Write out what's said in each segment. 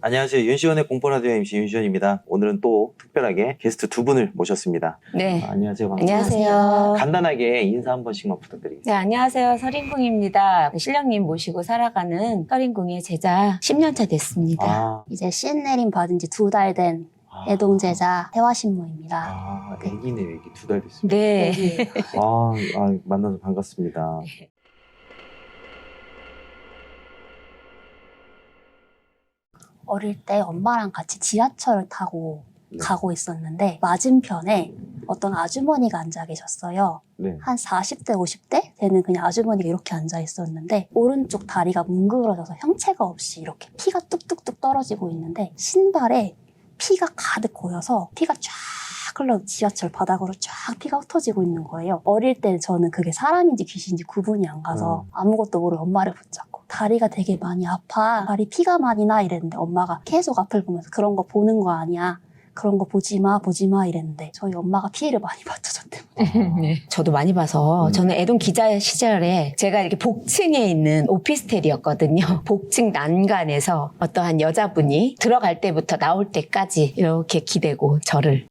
안녕하세요. 윤시원의 공포라디오 MC 윤시원입니다. 오늘은 또 특별하게 게스트 두 분을 모셨습니다. 네. 안녕하세요. 반갑습니다. 안녕하세요. 간단하게 인사 한 번씩만 부탁드리겠습니다. 네, 안녕하세요. 서린궁입니다. 신령님 모시고 살아가는 서린궁의 제자 10년차 됐습니다. 이제 CN내림 받은 지 2달 된 애동제자 태화신모입니다. 애기네, 애기 2달 됐습니다. 네. 만나서 반갑습니다. 어릴 때 엄마랑 같이 지하철을 타고 가고 있었는데 맞은편에 어떤 아주머니가 앉아 계셨어요. 네. 한 40대, 50대 되는 그냥 아주머니가 이렇게 앉아 있었는데 오른쪽 다리가 뭉그러져서 형체가 없이 이렇게 피가 뚝뚝뚝 떨어지고 있는데 신발에 피가 가득 고여서 피가 쫙 흘러 지하철 바닥으로 쫙 피가 흩어지고 있는 거예요. 어릴 때 저는 그게 사람인지 귀신인지 구분이 안 가서 아무것도 모르고 엄마를 붙잡고 다리가 되게 많이 아파. 다리 피가 많이 나 이랬는데 엄마가 계속 앞을 보면서 그런 거 보는 거 아니야. 그런 거 보지 마 이랬는데 저희 엄마가 피해를 많이 봤죠, 저 때문에. 네. 저도 많이 봐서 저는 애동 기자 시절에 제가 이렇게 복층에 있는 오피스텔이었거든요. 복층 난간에서 어떠한 여자분이 들어갈 때부터 나올 때까지 이렇게 기대고 저를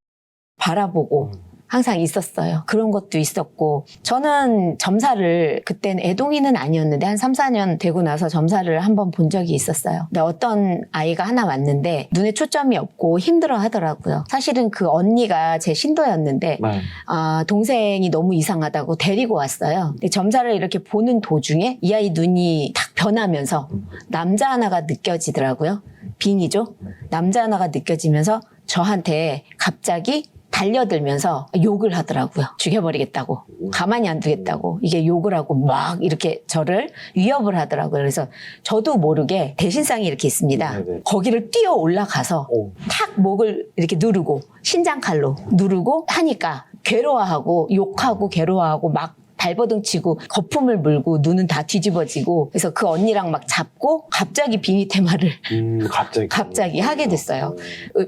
바라보고 항상 있었어요. 그런 것도 있었고 저는 점사를 그때는 애동이는 아니었는데 한 3, 4년 되고 나서 점사를 한번 본 적이 있었어요. 근데 어떤 아이가 하나 왔는데 눈에 초점이 없고 힘들어 하더라고요. 사실은 그 언니가 제 신도였는데 동생이 너무 이상하다고 데리고 왔어요. 근데 점사를 이렇게 보는 도중에 이 아이 눈이 탁 변하면서 남자 하나가 느껴지더라고요. 빙이죠. 남자 하나가 느껴지면서 저한테 갑자기 달려들면서 욕을 하더라고요. 죽여버리겠다고. 가만히 안 두겠다고. 이게 욕을 하고 막 이렇게 저를 위협을 하더라고요. 그래서 저도 모르게 대신상이 이렇게 있습니다. 네네. 거기를 뛰어 올라가서 탁 목을 이렇게 누르고 신장칼로 누르고 하니까 괴로워하고 욕하고 괴로워하고 막 발버둥 치고 거품을 물고 눈은 다 뒤집어지고 그래서 그 언니랑 막 잡고 갑자기 비위 테마를 갑자기 하게 됐어요.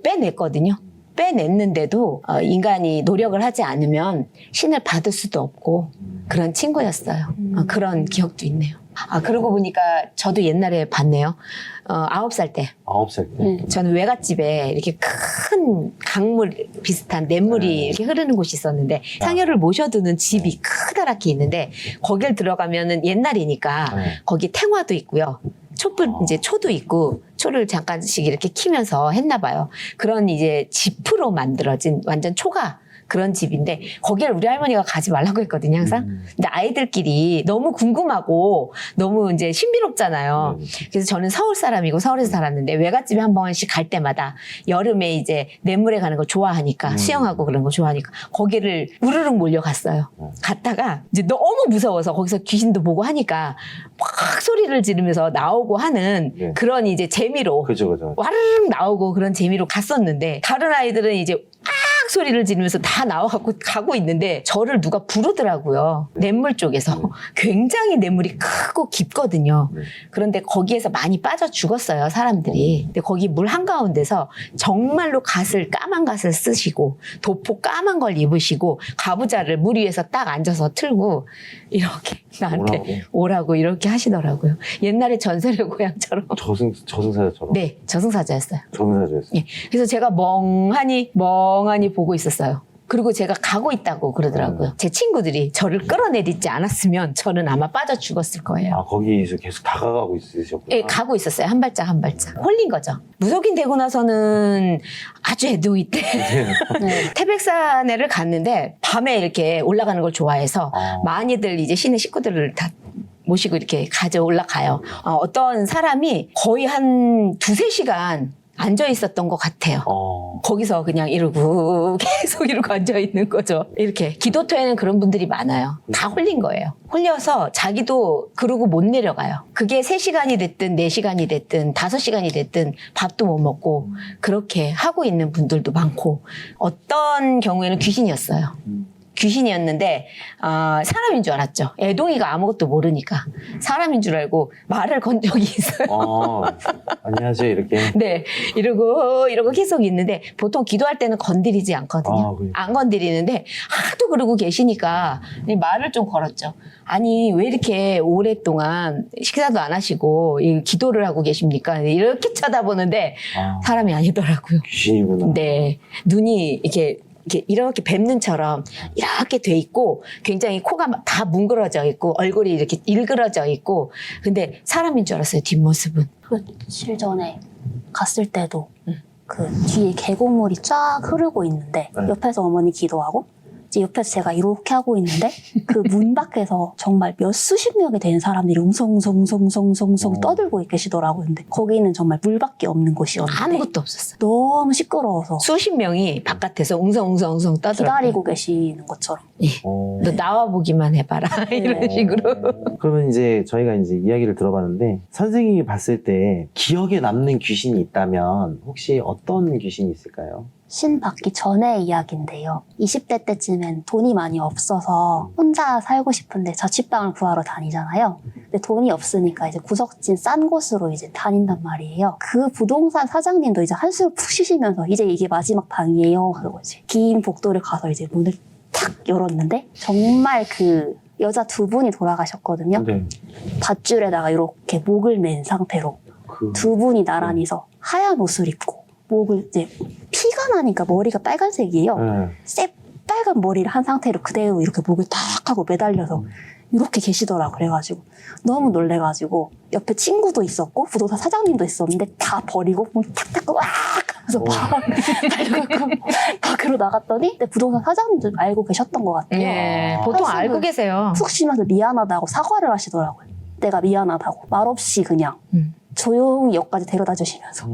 빼냈거든요. 빼냈는데도 인간이 노력을 하지 않으면 신을 받을 수도 없고 그런 친구였어요. 그런 기억도 있네요. 그러고 보니까 저도 옛날에 봤네요. 9살 때. 9살 때? 저는 외갓집에 이렇게 큰 강물 비슷한 냇물이 이렇게 흐르는 곳이 있었는데 상여를 모셔두는 집이 크다랗게 있는데 거길 들어가면은 옛날이니까 거기 탱화도 있고요. 촛불 이제 초도 있고 초를 잠깐씩 이렇게 키면서 했나 봐요. 그런 이제 지프로 만들어진 완전 초가 그런 집인데 거기를 우리 할머니가 가지 말라고 했거든요, 항상. 근데 아이들끼리 너무 궁금하고 너무 이제 신비롭잖아요. 그래서 저는 서울 사람이고 서울에서 살았는데 외갓집에 한 번씩 갈 때마다 여름에 이제 냇물에 가는 거 좋아하니까 수영하고 그런 거 좋아하니까 거기를 우르륵 몰려갔어요. 갔다가 이제 너무 무서워서 거기서 귀신도 보고 하니까 막 소리를 지르면서 나오고 하는 그런 이제 재미로 그죠. 와르륵 나오고 그런 재미로 갔었는데 다른 아이들은 이제 소리를 지르면서 다 나와갖고 가고 있는데 저를 누가 부르더라고요. 냇물 쪽에서. 굉장히 냇물이 크고 깊거든요. 그런데 거기에서 많이 빠져 죽었어요, 사람들이. 근데 거기 물 한가운데서 정말로 까만 갓을 쓰시고 도포 까만 걸 입으시고 가부좌를 물 위에서 딱 앉아서 틀고 이렇게 나한테 오라고 이렇게 하시더라고요. 옛날에 전설의 고향처럼. 저승사자처럼? 네, 저승사자였어요. 저승사자였어요. 예, 그래서 제가 멍하니 보고 있었어요. 그리고 제가 가고 있다고 그러더라고요. 제 친구들이 저를 끌어내리지 않았으면 저는 아마 빠져 죽었을 거예요. 거기서 계속 다가가고 있으셨구나. 예, 가고 있었어요. 한 발짝 한 발짝. 홀린 거죠. 무속인 되고 나서는 아주 애동이 때 태백산에를 갔는데 밤에 이렇게 올라가는 걸 좋아해서 많이들 이제 시내 식구들을 다 모시고 이렇게 올라가요. 어떤 사람이 거의 한 2-3시간 앉아 있었던 것 같아요. 거기서 그냥 이러고 계속 이러고 앉아 있는 거죠. 이렇게 기도터에는 그런 분들이 많아요. 다 홀린 거예요. 홀려서 자기도 그러고 못 내려가요. 그게 3시간이 됐든 4시간이 됐든 5시간이 됐든 밥도 못 먹고 그렇게 하고 있는 분들도 많고 어떤 경우에는 귀신이었어요. 귀신이었는데 사람인 줄 알았죠. 애동이가 아무것도 모르니까 사람인 줄 알고 말을 건 적이 있어요. 안녕하세요 이렇게. 네, 이러고 계속 있는데 보통 기도할 때는 건드리지 않거든요. 그러니까. 안 건드리는데 하도 그러고 계시니까 말을 좀 걸었죠. 아니 왜 이렇게 오랫동안 식사도 안 하시고 기도를 하고 계십니까? 이렇게 쳐다보는데 사람이 아니더라고요. 귀신이구나. 네, 눈이 이렇게 뱀눈처럼 이렇게 돼 있고 굉장히 코가 다 뭉그러져 있고 얼굴이 이렇게 일그러져 있고 근데 사람인 줄 알았어요. 뒷모습은. 며칠 전에 갔을 때도 그 뒤에 계곡물이 쫙 흐르고 있는데 네. 옆에서 어머니 기도하고 이제 옆에서 제가 이렇게 하고 있는데 그 문 밖에서 정말 몇 수십 명이 되는 사람들이 웅성웅성웅성웅성 떠들고 계시더라고요. 근데 거기는 정말 물밖에 없는 곳이었는데 아무것도 없었어요. 너무 시끄러워서 수십 명이 바깥에서 웅성웅성웅성 떠들고 기다리고 계시는 것처럼. 너 나와 보기만 해봐라 이런 식으로. 그러면 이제 저희가 이제 이야기를 들어봤는데 선생님이 봤을 때 기억에 남는 귀신이 있다면 혹시 어떤 귀신이 있을까요? 신 받기 전의 이야기인데요. 20대 때쯤엔 돈이 많이 없어서 혼자 살고 싶은데 자취방을 구하러 다니잖아요. 근데 돈이 없으니까 이제 구석진 싼 곳으로 이제 다닌단 말이에요. 그 부동산 사장님도 이제 한숨을 푹 쉬시면서 이제 이게 마지막 방이에요. 그리고 이제 긴 복도를 가서 이제 문을 탁 열었는데 정말 그 여자 두 분이 돌아가셨거든요. 네. 밧줄에다가 이렇게 목을 맨 상태로 두 분이 나란히서 하얀 옷을 입고 목을 이제 피가 나니까 머리가 빨간색이에요. 새빨간 머리를 한 상태로 그대로 이렇게 목을 탁 하고 매달려서 이렇게 계시더라고. 그래가지고 너무 놀래가지고 옆에 친구도 있었고 부동산 사장님도 있었는데 다 버리고 문 탁탁 와 하면서 막 달려가고 밖으로 나갔더니 근데 부동산 사장님도 알고 계셨던 것 같아요. 예, 보통 한숨을 알고 계세요. 푹 쉬면서 미안하다고 사과를 하시더라고요. 내가 미안하다고 말없이 그냥 조용히 역까지 데려다 주시면서.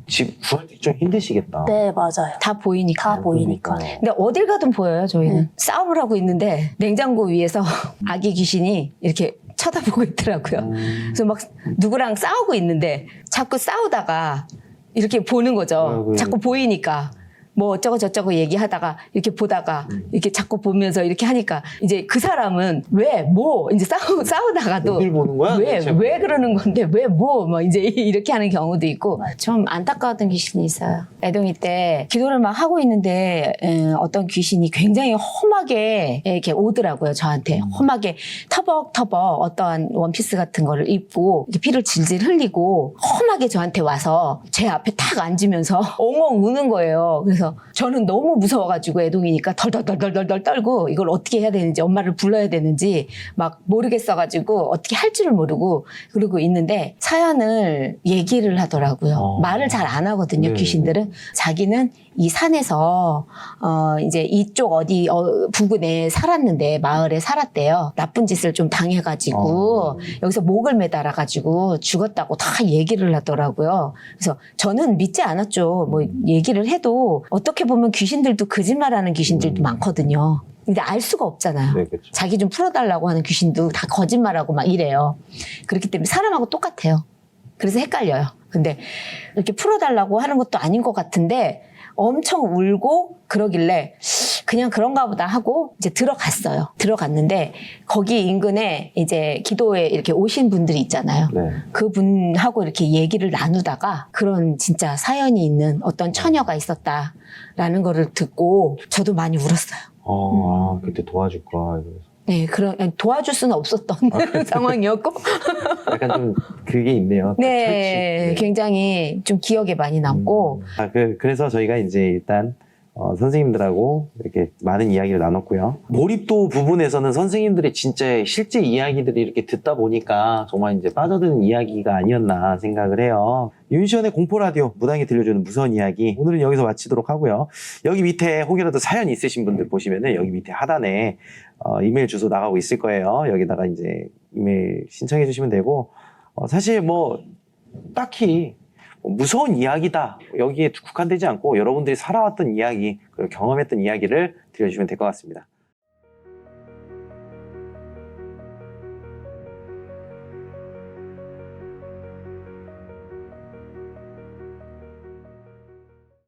집 구할 때 좀 힘드시겠다. 네, 맞아요. 다 보이니까. 다 보이니까. 근데 어딜 가든 보여요, 저희는. 싸움을 하고 있는데 냉장고 위에서 아기 귀신이 이렇게 쳐다보고 있더라고요. 그래서 막 누구랑 싸우고 있는데 자꾸 싸우다가 이렇게 보는 거죠. 자꾸 보이니까. 뭐 어쩌고 저쩌고 얘기하다가 이렇게 보다가 이렇게 자꾸 보면서 이렇게 하니까 이제 그 사람은 이제 싸우다가도 어딜 보는 거야? 왜 그러는 건데 뭐 이제 이렇게 하는 경우도 있고 좀 안타까웠던 귀신이 있어요. 애동이 때 기도를 막 하고 있는데 어떤 귀신이 굉장히 험하게 이렇게 오더라고요. 저한테 험하게 터벅터벅 어떠한 원피스 같은 거를 입고 이렇게 피를 질질 흘리고 험하게 저한테 와서 제 앞에 탁 앉으면서 엉엉 우는 거예요. 그래서 저는 너무 무서워가지고 애동이니까 덜덜덜덜덜 떨고 이걸 어떻게 해야 되는지 엄마를 불러야 되는지 막 모르겠어가지고 어떻게 할 줄을 모르고 그러고 있는데 사연을 얘기를 하더라고요. 말을 잘 안 하거든요. 네. 귀신들은. 자기는 이 산에서 이제 이쪽 어디 부근에 살았는데 마을에 살았대요. 나쁜 짓을 좀 당해가지고 여기서 목을 매달아가지고 죽었다고 다 얘기를 하더라고요. 그래서 저는 믿지 않았죠. 뭐 얘기를 해도 어떻게 보면 귀신들도 거짓말하는 귀신들도 많거든요. 근데 알 수가 없잖아요. 네, 그렇죠. 자기 좀 풀어달라고 하는 귀신도 다 거짓말하고 막 이래요. 그렇기 때문에 사람하고 똑같아요. 그래서 헷갈려요. 근데 이렇게 풀어달라고 하는 것도 아닌 것 같은데 엄청 울고 그러길래 그냥 그런가 보다 하고 이제 들어갔어요. 들어갔는데 거기 인근에 이제 기도에 이렇게 오신 분들이 있잖아요. 네. 그분하고 이렇게 얘기를 나누다가 그런 진짜 사연이 있는 어떤 처녀가 있었다라는 거를 듣고 저도 많이 울었어요. 그때 도와줄 거. 네, 도와줄 수는 없었던 상황이었고. 약간 좀 그게 있네요. 네, 철칙. 굉장히 좀 기억에 많이 남고. 그래서 저희가 이제 일단 선생님들하고 이렇게 많은 이야기를 나눴고요. 몰입도 부분에서는 선생님들의 진짜 실제 이야기들을 이렇게 듣다 보니까 정말 이제 빠져드는 이야기가 아니었나 생각을 해요. 윤시원의 공포라디오 무당이 들려주는 무서운 이야기 오늘은 여기서 마치도록 하고요. 여기 밑에 혹여라도 사연 있으신 분들 보시면은 여기 밑에 하단에 이메일 주소 나가고 있을 거예요. 여기다가 이제 이메일 신청해 주시면 되고 사실 뭐 딱히 무서운 이야기다 여기에 국한되지 않고 여러분들이 살아왔던 이야기 그리고 경험했던 이야기를 들려주시면 될 것 같습니다.